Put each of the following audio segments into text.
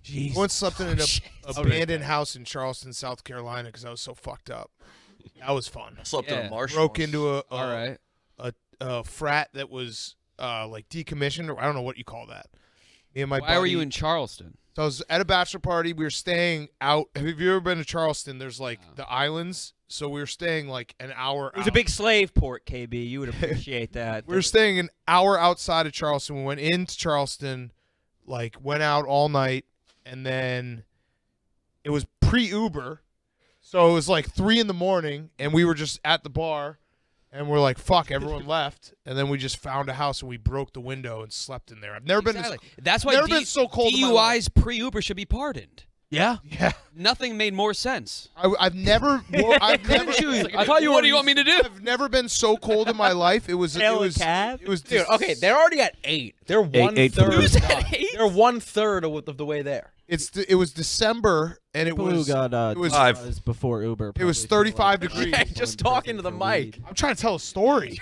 Jeez. I once slept in an abandoned house in Charleston, South Carolina, because I was so fucked up. That was fun. I slept in a marsh. Broke into All a frat that was like decommissioned, or I don't know what you call that. Me and my Why were buddy, you in Charleston? So I was at a bachelor party. We were staying out. Have you ever been to Charleston? There's like the islands. So we were staying like an hour It was out. a big slave port, KB. You would appreciate that. We were staying an hour outside of Charleston. We went into Charleston, like went out all night, and then it was pre-Uber. So it was like 3 a.m, and we were just at the bar, and we're like, fuck, everyone left. And then we just found a house, and we broke the window and slept in there. I've never been That's why never been so cold in my life. DUIs pre-Uber should be pardoned. Yeah. Yeah. Nothing made more sense. I've never I thought What do you want me to do? I've never been so cold in my life. It was Dude, okay, they're already at 8. They're one-third. Who's at 8? They're 1/3 of the way there. It was December, and it was got, it was was before Uber. It was 35 degrees. Yeah, just talking to the mic. I'm trying to tell a story.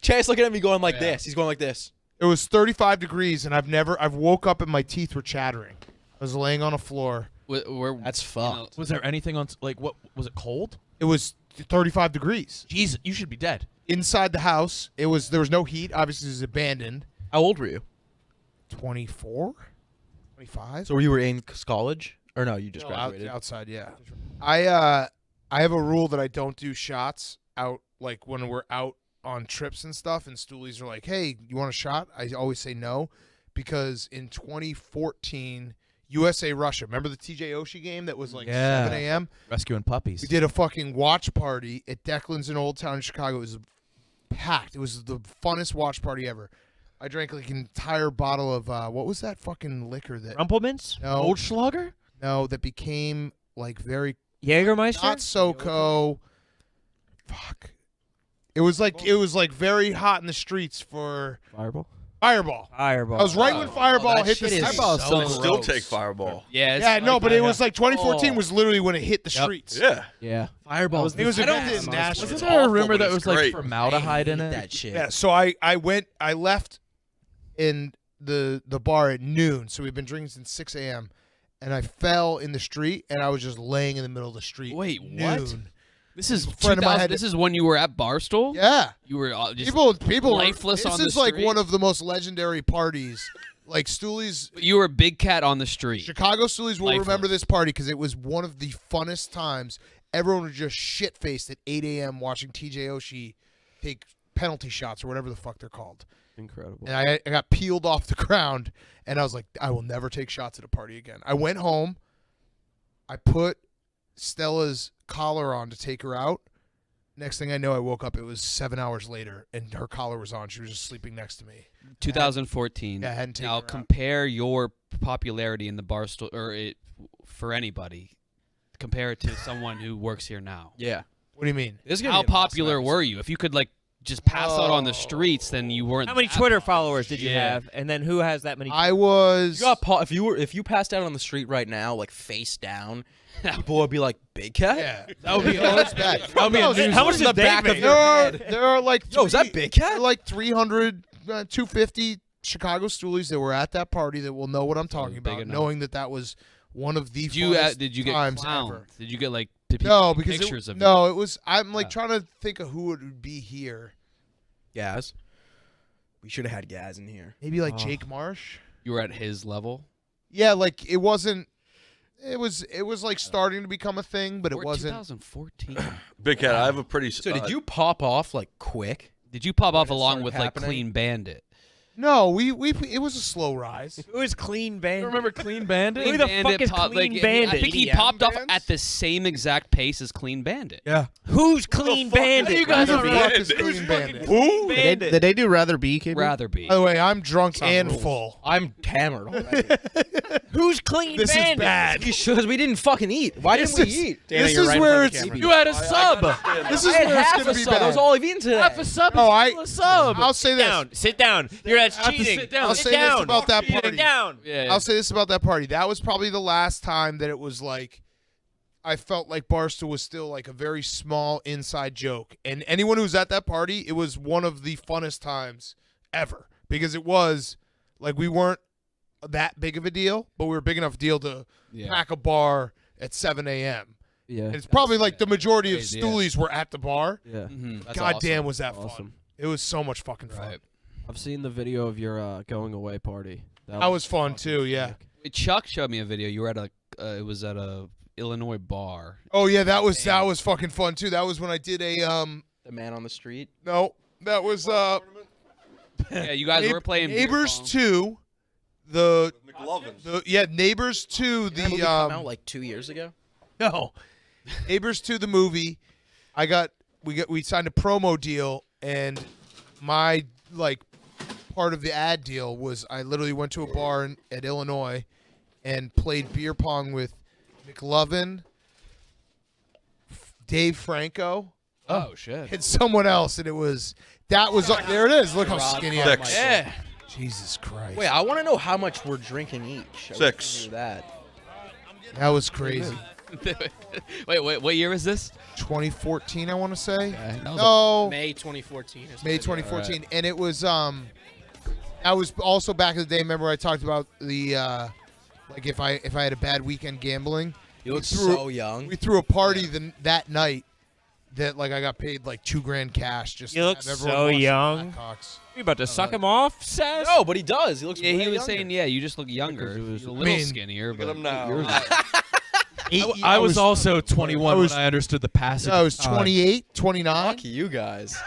Chase looking at me going like this. He's going like this. It was 35 degrees, and I've woke up and my teeth were chattering. I was laying on a floor. That's fucked. Was there anything on? Like, what was it? Cold? It was 35 degrees. Jesus, you should be dead. Inside the house, there was no heat. Obviously, it was abandoned. How old were you? 24, 25. So you were in college, or no? You just graduated. Outside, yeah. I have a rule that I don't do shots out, like when we're out on trips and stuff. And stoolies are like, "Hey, you want a shot?" I always say no, because in 2014. USA Russia. Remember the TJ Oshie game that was like 7 a.m.? Rescuing puppies. We did a fucking watch party at Declan's in Old Town in Chicago. It was packed. It was the funnest watch party ever. I drank like an entire bottle of what was that fucking liquor that Rumpelmans? No. Goldschlager? No, that became like very Jägermeister? not SoCo. Fuck. It was like very hot in the streets for Fireball. Fireball. Fireball. I was right when Fireball hit the Fireball I still take Fireball. Yeah, no, but it was like 2014 was literally when it hit the streets. Yeah. Yeah. Fireball. It was invented in Nashville. Wasn't there a rumor but that it's was like great. formaldehyde in it? That shit. Yeah, so I left in the bar at noon. So we've been drinking since 6 a.m. And I fell in the street, and I was just laying in the middle of the street. Wait, at what? noon. This is friend of mine 2000 had- This is when you were at Barstool? Yeah. You were just People lifeless this on the is like street? one of the most legendary parties. Like Stooley's You were a big cat on the street. Chicago Stooley's will Lifeless. remember this party because it was one of the funnest times. Everyone was just shit faced at 8 a.m. watching TJ Oshie take penalty shots or whatever the fuck they're called. Incredible. And I got peeled off the ground, and I was like, I will never take shots at a party again. I went home. I put Stella's collar on to take her out. Next thing I know, I woke up. It was 7 hours later, and her collar was on. She was just sleeping next to me. 2014. Yeah, I hadn't taken now her out. compare your popularity in the Barstool, for anybody. Compare it to someone who works here now. Yeah. What do you mean? This is gonna How be an awesome popular episode. were you? If you could like just pass out on the streets, then you weren't. How many that Twitter popular. followers did you Yeah. have? And then who has that many? I was. You got if you passed out on the street right now, like face down, people would be like, "Big cat." Yeah, that would be bad. That would be a news- How much in did the they back make? of There your are head? there are like Yo, is that Big Cat? There are like 300, 250 Chicago Stoolies that were at that party that will know what I'm talking big about, enough. knowing that was one of the Did you funnest did you get times clowned? ever. Did you get like No, because pictures of no, it was. I'm like trying to think of who it would be here. Gaz. We should have had Gaz in here. Maybe like Jake Marsh. you were at his level? Yeah, like it wasn't. It was like starting to become a thing, but it Or wasn't. 2014. Big Cat, I have a pretty. So did you pop off like quick? Did you pop off When it along started with happening? like Clean Bandit? No, it was a slow rise. Who is Clean Bandit? You remember Clean Bandit? Who the fuck is Clean Bandit? I think he EDM popped off bands? at the same exact pace as Clean Bandit. Yeah. Who's Clean Bandit? You guys are Bandit? fucking Clean Bandit. Who? Did they do Rather Be, KB? Rather be. By the way, I'm drunk and full. I'm hammered already. Who's Clean This is Bandit? bad. Because we didn't fucking eat. Why didn't we eat? This is where it's. camera. You had a sub. This is I had where it's half gonna a be sub. That was bad. all I've eaten today. Half a sub. No, is still a sub. I'll say Sit this. down. Sit down. That's cheating. sit down. I'll say this about that Sit party. down. Yeah. I'll say this about that party. That was probably the last time that it was like I felt like Barstool was still like a very small inside joke. And anyone who was at that party, it was one of the funnest times ever because it was like we weren't that big of a deal, but we were a big enough deal to Yeah. pack a bar at 7 a.m. Yeah. And it's probably like the majority of crazy, yeah. stoolies were at the bar. Yeah. Mhm. That's God awesome. damn, was that fun. Awesome. It was so much fucking fun. Right. I've seen the video of your going away party. That was fun fucking too, yeah. sick. Chuck showed me a video. You were at it was at a Illinois bar. Oh yeah, that was fucking fun too. That was when I did a The man on the street. no, that was Yeah, you guys were playing beer Neighbors pong. 2, the McLovin. Neighbors 2, Did that movie the come out like 2 years ago? no. Neighbors 2 the movie. We signed a promo deal, and my like part of the ad deal was I literally went to a bar at Illinois and played beer pong with McLovin, Dave Franco, Oh shit. and someone else, and that was there. It is. Look how skinny I am. Six. Yeah. Jesus Christ. Wait, I want to know how much we're drinking each. I wish I 6. knew that. That was crazy. Wait, what year was this? 2014, I want to say. That was No, May 2014. Or May something. 2014, and it was I was also back in the day. Remember I talked about the like if I had a bad weekend gambling. You look threw- so young. We threw a party that night that like I got paid like $2,000 cash. Just You to look have everyone so watch the young. Blackhawks. You about to suck him off, Sass? No, but he does. He looks. Yeah, way he was younger. saying, yeah, you just look younger. Because it was- You're a little I mean, skinnier, Look at but him now. I was also 21 I was- when I understood the passage. I was of time. 28, 29. Fuck you guys.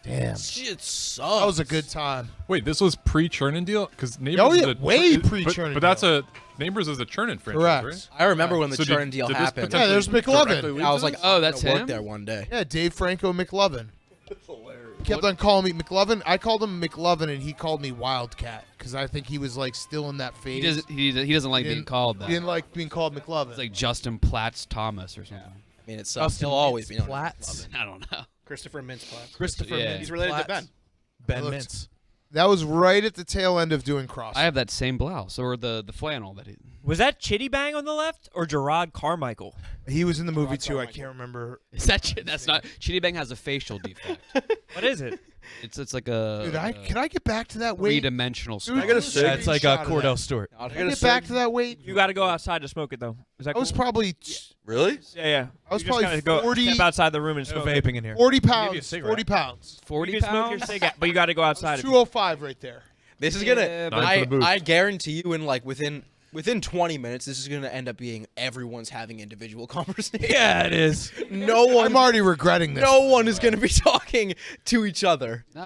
Damn, Shit sucks. that was a good time. Wait, this was pre-Churnin deal? Because Neighbors Oh, is yeah, a way but- pre-Churnin But that's deal. Neighbors is a Churnin franchise, Correct. right? I remember when the So Churn deal did this happened. potentially Yeah, there's McLovin. directly lead I was to like, this? Oh, I'm that's gonna work him? there one day. Yeah, Dave Franco McLovin. He kept on calling me McLovin. I called him McLovin, and he called me Wildcat because I think he was like still in that he phase. doesn't like He being didn't- called He that. didn't like being called McLovin. It's like Justin Platts Thomas or something. I mean, it sucks. He'll always be known as Platts. McLovin. I don't know. Christopher Mintz-Plasse. Christopher Yeah. Mintz He's related to Platts. Ben. Ben Looked- Mintz. That was right at the tail end of doing CrossFit. I have that same blouse or the flannel that he. Was that Chitty Bang on the left or Gerard Carmichael? He was in the movie Rock too. I Carmichael. can't remember. Is that that's not Chitty Bang has a facial defect. What is it? It's like a Dude, can I get back to that weight? three-dimensional. Dude, I gotta do a say- That's like screenshot of Cordell that. Stewart. Not Can I get back to that weight? You got to go outside to smoke it though. Is that I was cool? probably Really? Yeah. I was You just probably gotta go 40 step outside the room and No smoke it. vaping in here. 40 Give you a pounds. cigarette. 40 pounds. 40 You can smoke your pounds. cigarette, but you got to go outside. 205 right there. This is Yeah, gonna. but- Time for the booth. I guarantee you, in like within 20 minutes, this is gonna end up being everyone's having individual conversations. Yeah, it is. No one. I'm already regretting this. No one is gonna be talking to each other. No,